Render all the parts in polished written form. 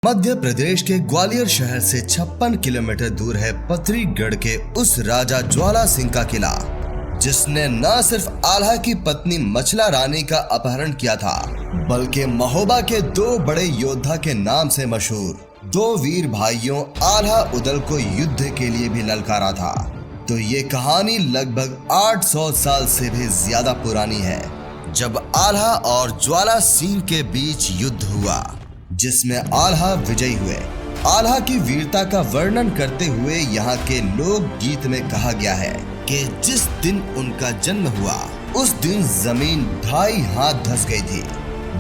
मध्य प्रदेश के ग्वालियर शहर से 56 किलोमीटर दूर है पथरीगढ़ के उस राजा ज्वाला सिंह का किला, जिसने न सिर्फ आल्हा की पत्नी मछला रानी का अपहरण किया था, बल्कि महोबा के दो बड़े योद्धा के नाम से मशहूर दो वीर भाइयों आल्हा उदल को युद्ध के लिए भी ललकारा था। तो ये कहानी लगभग 800 साल से भी ज्यादा पुरानी है, जब आल्हा और ज्वाला सिंह के बीच युद्ध हुआ, जिसमें आल्हा विजयी हुए। आल्हा की वीरता का वर्णन करते हुए यहाँ के लोक गीत में कहा गया है कि जिस दिन उनका जन्म हुआ उस दिन जमीन 2.5 हाथ धंस गई थी।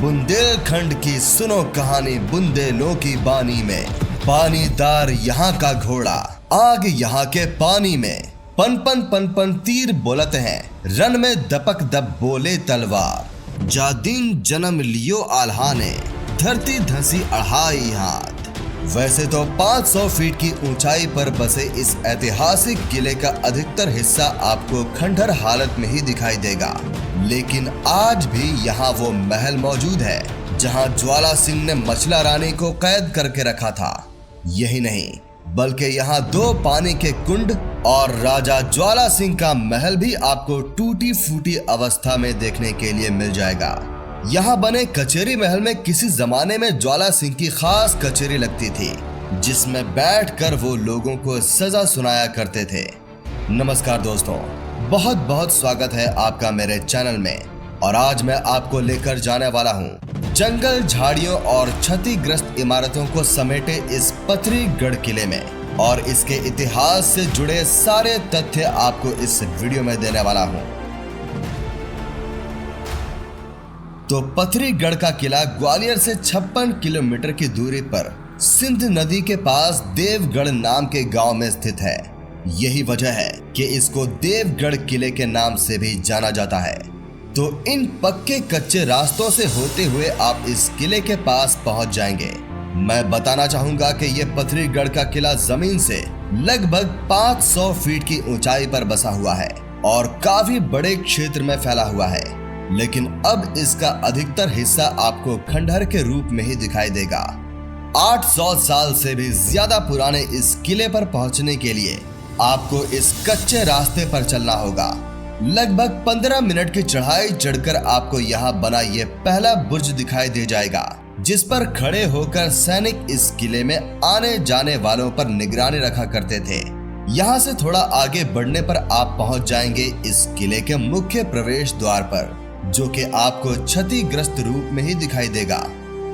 बुंदेलखंड की सुनो कहानी बुंदेलों की बानी में, पानीदार यहाँ का घोड़ा आग यहाँ के पानी में, पन पन पन पन तीर बोलते हैं, रन में दपक दप बोले तलवार, जा दिन जन्म लियो आल्हा ने, धरती धंसी 2.5 हाथ। वैसे तो 500 फीट की ऊंचाई पर बसे इस ऐतिहासिक किले का अधिकतर हिस्सा आपको खंडहर हालत में ही दिखाई देगा, लेकिन आज भी यहाँ वो महल मौजूद है जहाँ ज्वाला सिंह ने मछला रानी को कैद करके रखा था। यही नहीं, बल्कि यहाँ 2 पानी के कुंड और राजा ज्वाला सिंह का महल भी आपको टूटी फूटी अवस्था में देखने के लिए मिल जाएगा। यहाँ बने कचेरी महल में किसी जमाने में ज्वाला सिंह की खास कचेरी लगती थी, जिसमें बैठकर वो लोगों को सजा सुनाया करते थे। नमस्कार दोस्तों, बहुत बहुत स्वागत है आपका मेरे चैनल में। और आज मैं आपको लेकर जाने वाला हूँ जंगल, झाड़ियों और क्षतिग्रस्त इमारतों को समेटे इस पथरीगढ़ किले में, और इसके इतिहास से जुड़े सारे तथ्य आपको इस वीडियो में देने वाला हूँ। तो पथरीगढ़ का किला ग्वालियर से 56 किलोमीटर की दूरी पर सिंध नदी के पास देवगढ़ नाम के गांव में स्थित है। यही वजह है कि इसको देवगढ़ किले के नाम से भी जाना जाता है। तो इन पक्के कच्चे रास्तों से होते हुए आप इस किले के पास पहुंच जाएंगे। मैं बताना चाहूंगा कि यह पथरीगढ़ का किला जमीन से लगभग 500 फीट की ऊंचाई पर बसा हुआ है और काफी बड़े क्षेत्र में फैला हुआ है, लेकिन अब इसका अधिकतर हिस्सा आपको खंडहर के रूप में ही दिखाई देगा। 800 साल से भी ज्यादा पुराने इस किले पर पहुंचने के लिए आपको इस कच्चे रास्ते पर चलना होगा। लगभग 15 मिनट की चढ़ाई चढ़कर आपको यहाँ बना ये पहला बुर्ज दिखाई दे जाएगा, जिस पर खड़े होकर सैनिक इस किले में आने जाने वालों पर निगरानी रखा करते थे। यहाँ से थोड़ा आगे बढ़ने पर आप पहुँच जाएंगे इस किले के मुख्य प्रवेश द्वार पर, जो कि आपको क्षतिग्रस्त रूप में ही दिखाई देगा।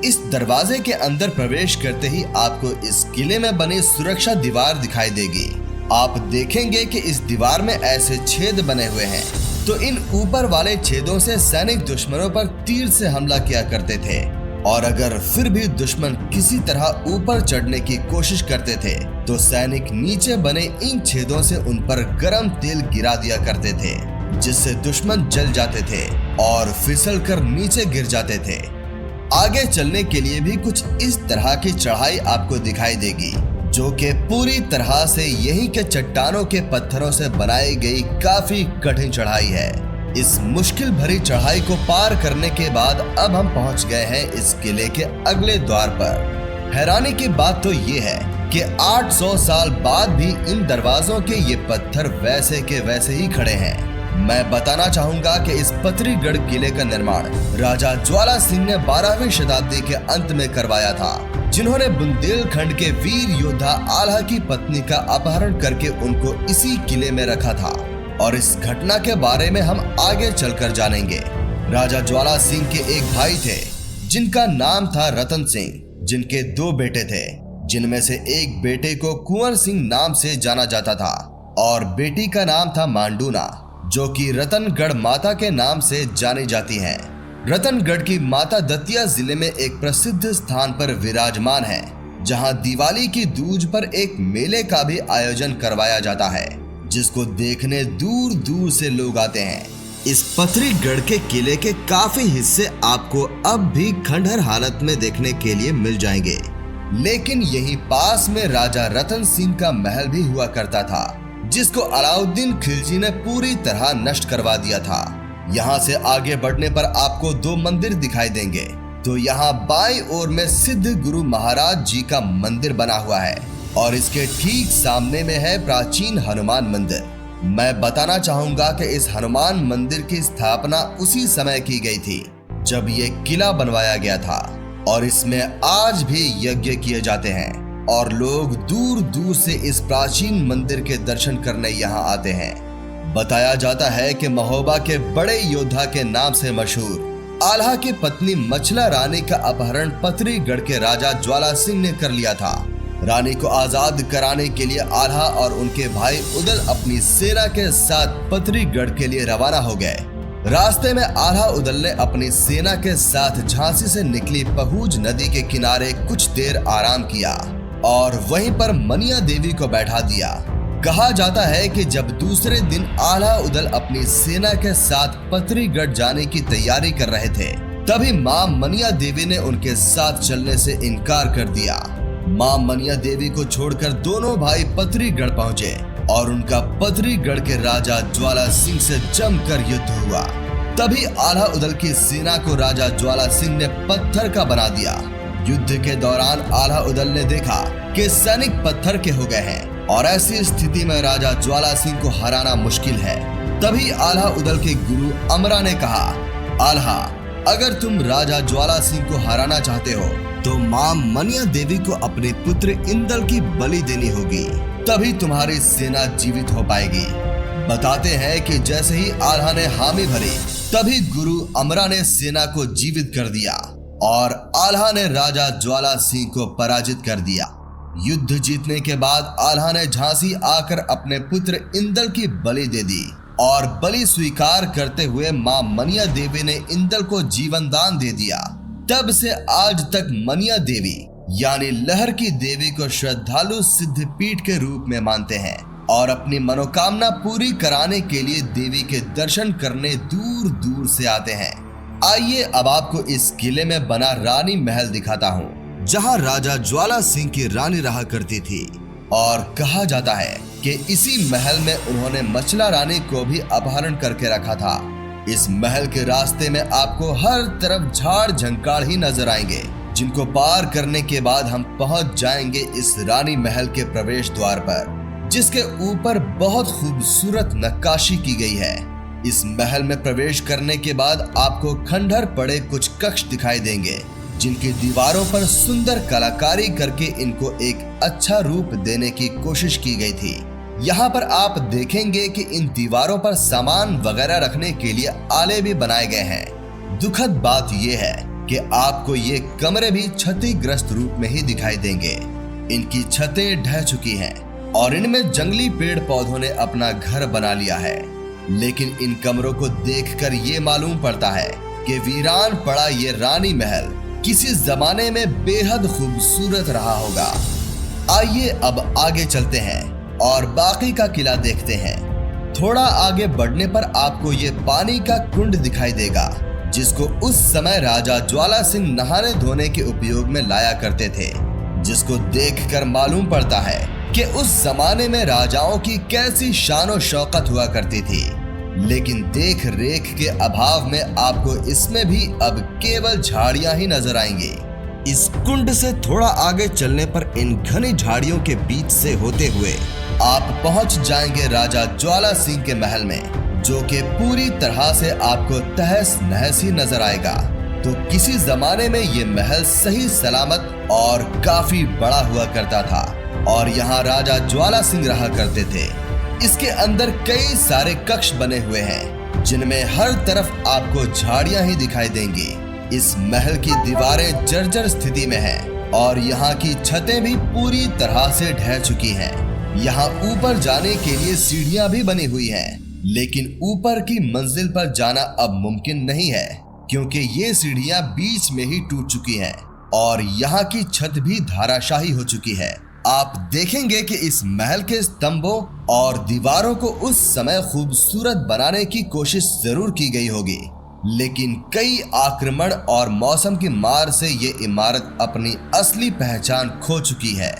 इस दरवाजे के अंदर प्रवेश करते ही आपको इस किले में बनी सुरक्षा दीवार दिखाई देगी। आप देखेंगे कि इस दीवार में ऐसे छेद बने हुए हैं, तो इन ऊपर वाले छेदों से सैनिक दुश्मनों पर तीर से हमला किया करते थे, और अगर फिर भी दुश्मन किसी तरह ऊपर चढ़ने की कोशिश करते थे तो सैनिक नीचे बने इन छेदों से उन पर गर्म तेल गिरा दिया करते थे, जिससे दुश्मन जल जाते थे और फिसलकर नीचे गिर जाते थे। आगे चलने के लिए भी कुछ इस तरह की चढ़ाई आपको दिखाई देगी, जो कि पूरी तरह से यहीं के चट्टानों के पत्थरों से बनाई गई काफी कठिन चढ़ाई है। इस मुश्किल भरी चढ़ाई को पार करने के बाद अब हम पहुंच गए हैं इस किले के अगले द्वार पर। हैरानी की बात तो ये है कि 800 साल बाद भी इन दरवाजों के ये पत्थर वैसे के वैसे ही खड़े हैं। मैं बताना चाहूंगा कि इस पथरीगढ़ किले का निर्माण राजा ज्वाला सिंह ने 12वीं शताब्दी के अंत में करवाया था, जिन्होंने बुंदेलखंड के वीर योद्धा आल्हा की पत्नी का अपहरण करके उनको इसी किले में रखा था। और इस घटना के बारे में हम आगे चलकर जानेंगे। राजा ज्वाला सिंह के एक भाई थे जिनका नाम था रतन सिंह, जिनके 2 बेटे थे, जिनमें से एक बेटे को कुंवर सिंह नाम से जाना जाता था और बेटी का नाम था मांडूना, जो कि रतनगढ़ माता के नाम से जानी जाती हैं। रतनगढ़ की माता दतिया जिले में एक प्रसिद्ध स्थान पर विराजमान है, जहां दिवाली की दूज पर एक मेले का भी आयोजन करवाया जाता है, जिसको देखने दूर दूर से लोग आते हैं। इस पथरीगढ़ के किले के काफी हिस्से आपको अब भी खंडहर हालत में देखने के लिए मिल जाएंगे, लेकिन यहीं पास में राजा रतन सिंह का महल भी हुआ करता था, जिसको अलाउद्दीन खिलजी ने पूरी तरह नष्ट करवा दिया था। यहाँ से आगे बढ़ने पर आपको 2 मंदिर दिखाई देंगे, तो यहाँ बाईं ओर में सिद्ध गुरु महाराज जी का मंदिर बना हुआ है और इसके ठीक सामने में है प्राचीन हनुमान मंदिर। मैं बताना चाहूंगा कि इस हनुमान मंदिर की स्थापना उसी समय की गई थी जब ये किला बनवाया गया था और इसमें आज भी यज्ञ किए जाते हैं और लोग दूर दूर से इस प्राचीन मंदिर के दर्शन करने यहाँ आते हैं। बताया जाता है कि महोबा के बड़े योद्धा के नाम से मशहूर आल्हा की पत्नी मछला रानी का अपहरण पथरीगढ़ के राजा ज्वाला सिंह ने कर लिया था। रानी को आजाद कराने के लिए आल्हा और उनके भाई उदल अपनी सेना के साथ पथरीगढ़ के लिए रवाना हो गए। रास्ते में आल्हा उदल ने अपनी सेना के साथ झांसी से निकली पहुज नदी के किनारे कुछ देर आराम किया और वहीं पर मनिया देवी को बैठा दिया। कहा जाता है कि जब दूसरे दिन आल्हा उदल अपनी सेना के साथ पथरीगढ़ जाने की तैयारी कर रहे थे, तभी मां मनिया देवी ने उनके साथ चलने से इनकार कर दिया। मां मनिया देवी को छोड़कर दोनों भाई पथरीगढ़ पहुंचे और उनका पथरीगढ़ के राजा ज्वाला सिंह से जमकर युद्ध हुआ। तभी आल्हा उदल की सेना को राजा ज्वाला सिंह ने पत्थर का बना दिया। युद्ध के दौरान आल्हा उदल ने देखा कि सैनिक पत्थर के हो गए हैं और ऐसी स्थिति में राजा ज्वाला सिंह को हराना मुश्किल है। तभी आल्हा उदल के गुरु अमरा ने कहा, आल्हा, अगर तुम राजा ज्वाला सिंह को हराना चाहते हो तो मां मनिया देवी को अपने पुत्र इंदल की बलि देनी होगी, तभी तुम्हारी सेना जीवित हो पाएगी। बताते हैं कि जैसे ही आल्हा ने हामी भरी, तभी गुरु अमरा ने सेना को जीवित कर दिया और आल्हा ने राजा ज्वाला सिंह को पराजित कर दिया। युद्ध जीतने के बाद आल्हा ने झांसी आकर अपने पुत्र इंदल की बलि दे दी और बलि स्वीकार करते हुए मां मनिया देवी ने इंदल को जीवन दान दे दिया। तब से आज तक मनिया देवी यानी लहर की देवी को श्रद्धालु सिद्ध पीठ के रूप में मानते हैं और अपनी मनोकामना पूरी कराने के लिए देवी के दर्शन करने दूर दूर से आते हैं। आइए अब आपको इस किले में बना रानी महल दिखाता हूँ, जहाँ राजा ज्वाला सिंह की रानी रहा करती थी और कहा जाता है कि इसी महल में उन्होंने मछला रानी को भी अपहरण करके रखा था। इस महल के रास्ते में आपको हर तरफ झाड़ झंकार ही नजर आएंगे, जिनको पार करने के बाद हम पहुंच जाएंगे इस रानी महल के प्रवेश द्वार पर, जिसके ऊपर बहुत खूबसूरत नक्काशी की गई है। इस महल में प्रवेश करने के बाद आपको खंडहर पड़े कुछ कक्ष दिखाई देंगे, जिनकी दीवारों पर सुंदर कलाकारी करके इनको एक अच्छा रूप देने की कोशिश की गई थी। यहाँ पर आप देखेंगे कि इन दीवारों पर सामान वगैरह रखने के लिए आले भी बनाए गए हैं। दुखद बात यह है कि आपको ये कमरे भी क्षतिग्रस्त रूप में ही दिखाई देंगे। इनकी छतें ढह चुकी हैं और इनमें जंगली पेड़ पौधों ने अपना घर बना लिया है। लेकिन इन कमरों को देखकर ये मालूम पड़ता है कि वीरान पड़ा ये रानी महल किसी जमाने में बेहद खूबसूरत रहा होगा। आइए अब आगे चलते हैं और बाकी का किला देखते हैं। थोड़ा आगे बढ़ने पर आपको ये पानी का कुंड दिखाई देगा, जिसको उस समय राजा ज्वाला सिंह नहाने धोने के उपयोग में लाया करते थे, जिसको देखकर मालूम पड़ता है कि उस जमाने में राजाओं की कैसी शान शौकत हुआ करती थी। लेकिन देख रेख के अभाव में आपको इसमें भी अब केवल झाड़ियां ही नजर आएंगी। इस कुंड से थोड़ा आगे चलने पर इन घनी झाड़ियों के बीच से होते हुए आप पहुंच जाएंगे राजा ज्वाला सिंह के महल में, जो कि पूरी तरह से आपको तहस नहस ही नजर आएगा। तो किसी जमाने में ये महल सही सलामत और काफी बड़ा हुआ करता था और यहाँ राजा ज्वाला सिंह रहा करते थे। इसके अंदर कई सारे कक्ष बने हुए हैं, जिनमें हर तरफ आपको झाड़ियां ही दिखाई देंगी। इस महल की दीवारें जर्जर स्थिति में हैं और यहाँ की छतें भी पूरी तरह से ढह चुकी हैं। यहाँ ऊपर जाने के लिए सीढ़ियां भी बनी हुई हैं, लेकिन ऊपर की मंजिल पर जाना अब मुमकिन नहीं है, क्योंकि ये सीढ़ियां बीच में ही टूट चुकी हैं और यहाँ की छत भी धाराशाही हो चुकी है। आप देखेंगे कि इस महल के स्तंभों और दीवारों को उस समय खूबसूरत बनाने की कोशिश जरूर की गई होगी, लेकिन कई आक्रमण और मौसम की मार से ये इमारत अपनी असली पहचान खो चुकी है।